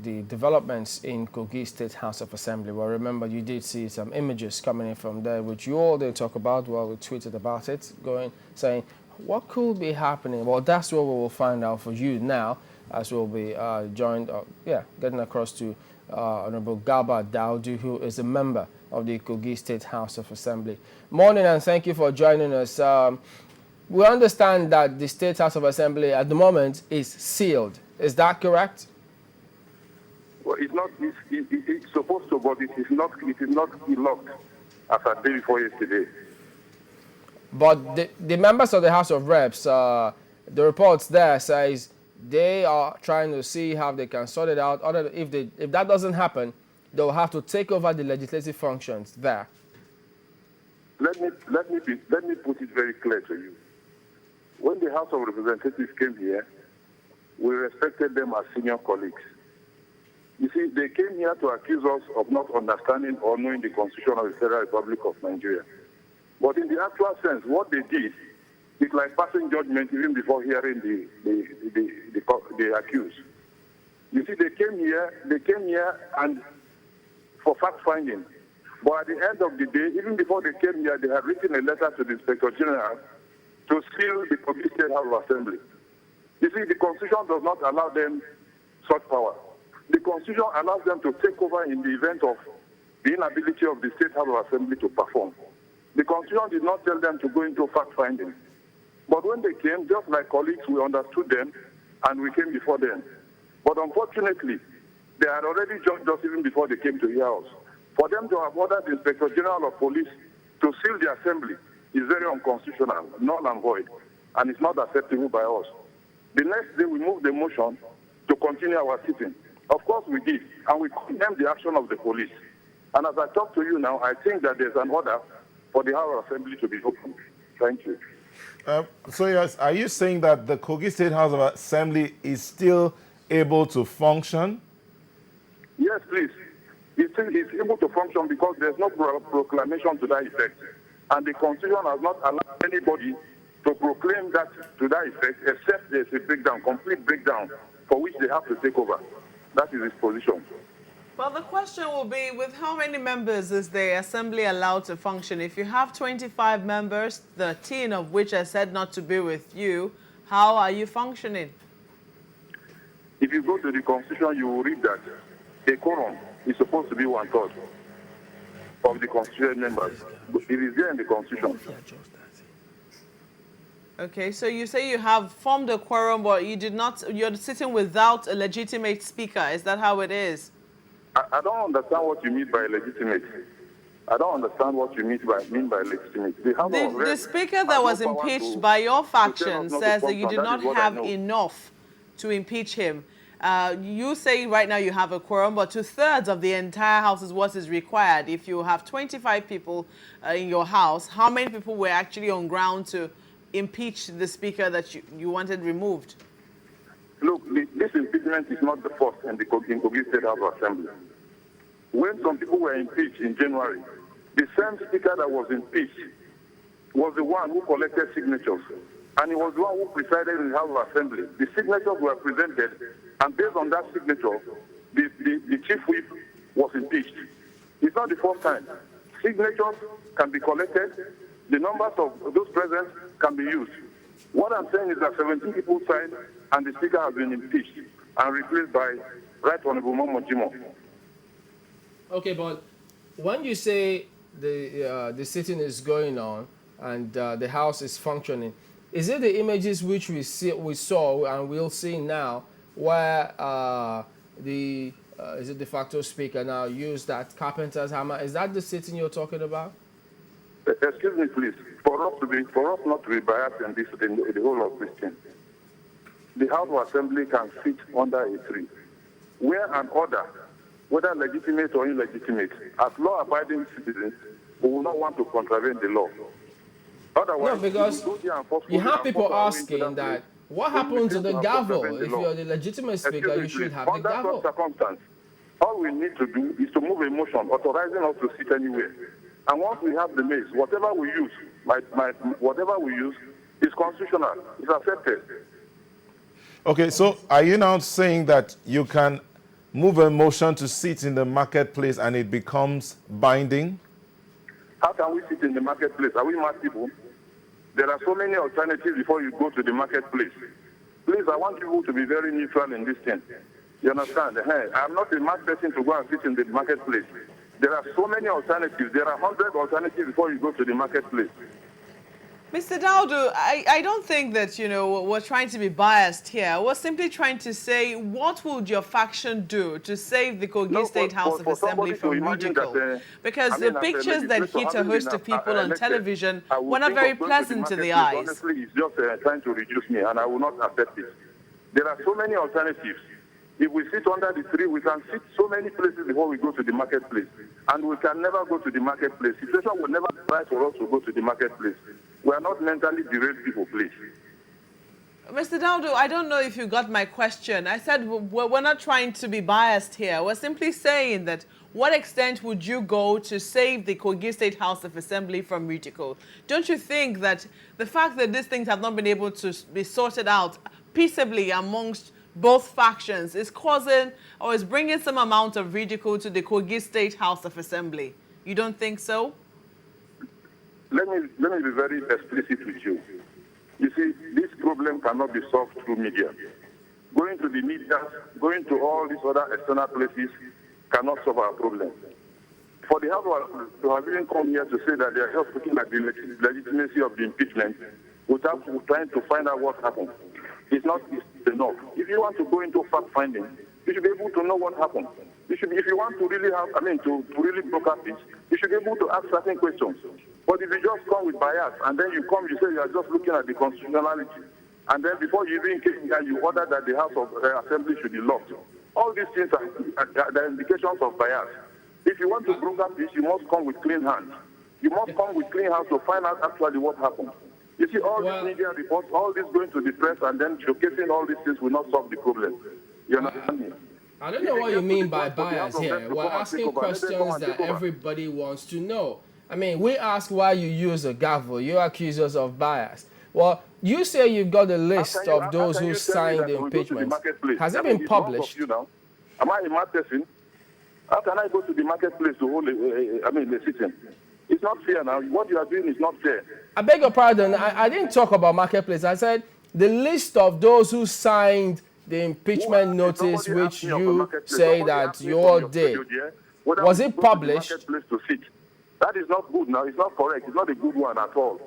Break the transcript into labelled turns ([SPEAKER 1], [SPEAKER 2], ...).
[SPEAKER 1] the developments in Kogi State House of Assembly. Well, remember, you did see some images coming in from there, which you all did talk about. Well, we tweeted about it, saying, what could be happening? Well, that's what we will find out for you now, as we'll be getting across to Honourable Garba Daudu, who is a member of the Kogi State House of Assembly. Morning, and thank you for joining us. We understand that the State House of Assembly at the moment is sealed. Is that correct?
[SPEAKER 2] Well, it's not. It's supposed to, but it is not. It is not locked as a day before yesterday.
[SPEAKER 1] But the members of the House of Reps, the reports there says they are trying to see how they can sort it out. If that doesn't happen, they'll have to take over the legislative functions there.
[SPEAKER 2] Let me put it very clear to you. When the House of Representatives came here, we respected them as senior colleagues. You see, they came here to accuse us of not understanding or knowing the Constitution of the Federal Republic of Nigeria. But in the actual sense, what they did is like passing judgment even before hearing the accused. You see, they came here and for fact-finding. But at the end of the day, even before they came here, they had written a letter to the Inspector General to seal the Kogi State House of Assembly. You see, the Constitution does not allow them such power. The Constitution allows them to take over in the event of the inability of the State House of Assembly to perform. The Constitution did not tell them to go into fact-finding. But when they came, just like colleagues, we understood them and we came before them. But unfortunately, they had already judged us even before they came to hear us. For them to have ordered the Inspector General of Police to seal the Assembly is very unconstitutional, null and void, and it's not acceptable by us. The next day, we moved the motion to continue our sitting. Of course, we did, and we condemned the action of the police. And as I talk to you now, I think that there's an order for the House of Assembly to be opened. Thank you.
[SPEAKER 3] So, yes, are you saying that the Kogi State House of Assembly is still able to function?
[SPEAKER 2] Yes, please. It's able to function because there's no proclamation to that effect. And the Constitution has not allowed anybody to proclaim that to that effect, except there's a breakdown, complete breakdown, for which they have to take over. That is his position.
[SPEAKER 4] Well, the question will be, with how many members is the Assembly allowed to function? If you have 25 members, 13 of which are said not to be with you, how are you functioning?
[SPEAKER 2] If you go to the Constitution, you will read that a quorum is supposed to be 1/3 of the constituent members. It is there in the Constitution.
[SPEAKER 4] Okay, so you say you have formed a quorum, but you're sitting without a legitimate speaker. Is that how it is?
[SPEAKER 2] I don't understand what you mean by legitimate. I don't understand what you mean by legitimate.
[SPEAKER 4] The speaker that was impeached by your faction says that you did not have enough to impeach him. You say right now you have a quorum, but 2/3 of the entire house is what is required. If you have 25 people in your house, how many people were actually on ground to impeach the speaker that you wanted removed?
[SPEAKER 2] Look, this impeachment is not the first in the Kogi State House of Assembly. When some people were impeached in January, the same speaker that was impeached was the one who collected signatures, and he was the one who presided in the House of Assembly. The signatures were presented, and based on that signature, the chief whip was impeached. It's not the first time. Signatures can be collected. The numbers of those present can be used. What I'm saying is that 17 people signed, and the speaker has been impeached and replaced by Right Honourable Jimo.
[SPEAKER 1] Okay, but when you say the sitting is going on and the House is functioning, is it the images which we saw and we'll see now, where is it de facto speaker now used that carpenter's hammer? Is that the sitting you're talking about?
[SPEAKER 2] Excuse me, please. For us not to be biased in the whole of this thing, the House of Assembly can sit under a tree, where an order, whether legitimate or illegitimate, as law-abiding citizens, we will not want to contravene the law. Otherwise,
[SPEAKER 1] no, because you have people asking that, what happened to the gavel? If you're the legitimate speaker, you should have the gavel.
[SPEAKER 2] Under such circumstance, all we need to do is to move a motion authorizing us to sit anywhere. And once we have the mace, whatever we use, whatever we use is constitutional, is accepted.
[SPEAKER 3] Okay, so are you now saying that you can move a motion to sit in the marketplace and it becomes binding?
[SPEAKER 2] How can we sit in the marketplace? Are we mad people? There are so many alternatives before you go to the marketplace. Please, I want people to be very neutral in this thing. You understand? Hey, I'm not a mad person to go and sit in the marketplace. There are so many alternatives. There are 100 alternatives before you go to the marketplace.
[SPEAKER 4] Mr. Daudu, I don't think that, you know, we're trying to be biased here. We're simply trying to say, what would your faction do to save the Kogi State House of Assembly from ridicule? Because the pictures that hit a host of people on television were not very pleasant to the eyes.
[SPEAKER 2] Honestly, it's just trying to reduce me, and I will not accept it. There are so many alternatives. If we sit under the tree, we can sit so many places before we go to the marketplace. And we can never go to the marketplace. Situation will never try for us to go to the marketplace. We are not mentally derailed people, please.
[SPEAKER 4] Mr. Daudu, I don't know if you got my question. I said we're not trying to be biased here. We're simply saying that what extent would you go to save the Kogi State House of Assembly from ridicule? Don't you think that the fact that these things have not been able to be sorted out peaceably amongst both factions is causing or is bringing some amount of ridicule to the Kogi State House of Assembly? You don't think so?
[SPEAKER 2] Let me be very explicit with you. You see, this problem cannot be solved through media. Going to the media, going to all these other external places cannot solve our problem. For the House to have even come here to say that they are just looking at the legitimacy of the impeachment without trying to find out what happened, it's not enough. If you want to go into fact-finding, you should be able to know what happened. If you want to really have, to really broker this, you should be able to ask certain questions. But if you just come with bias, and then you say you are just looking at the constitutionality, and then before you even came here, you order that the House of Assembly should be locked. All these things are indications of bias. If you want to broker this, you must come with clean hands. You must come with clean hands to find out actually what happened. You see, all these media reports, all this going to the press and then showcasing all these things will not solve the problem. You understand me?
[SPEAKER 1] I don't know what you mean by bias here. We're asking questions that everybody wants to know. I mean, we ask why you use a gavel. You accuse us of bias. Well, you say you've got a list of those who signed the impeachment. Has it been published?
[SPEAKER 2] Am I a mad person? How can I go to the marketplace to hold a sitting? It's not fair now. What you are doing is not fair.
[SPEAKER 1] I beg your pardon. I didn't talk about marketplace. I said the list of those who signed the impeachment notice, which you say that you all did. Was it published?
[SPEAKER 2] That is not good now. It's not correct. It's not a good one at all.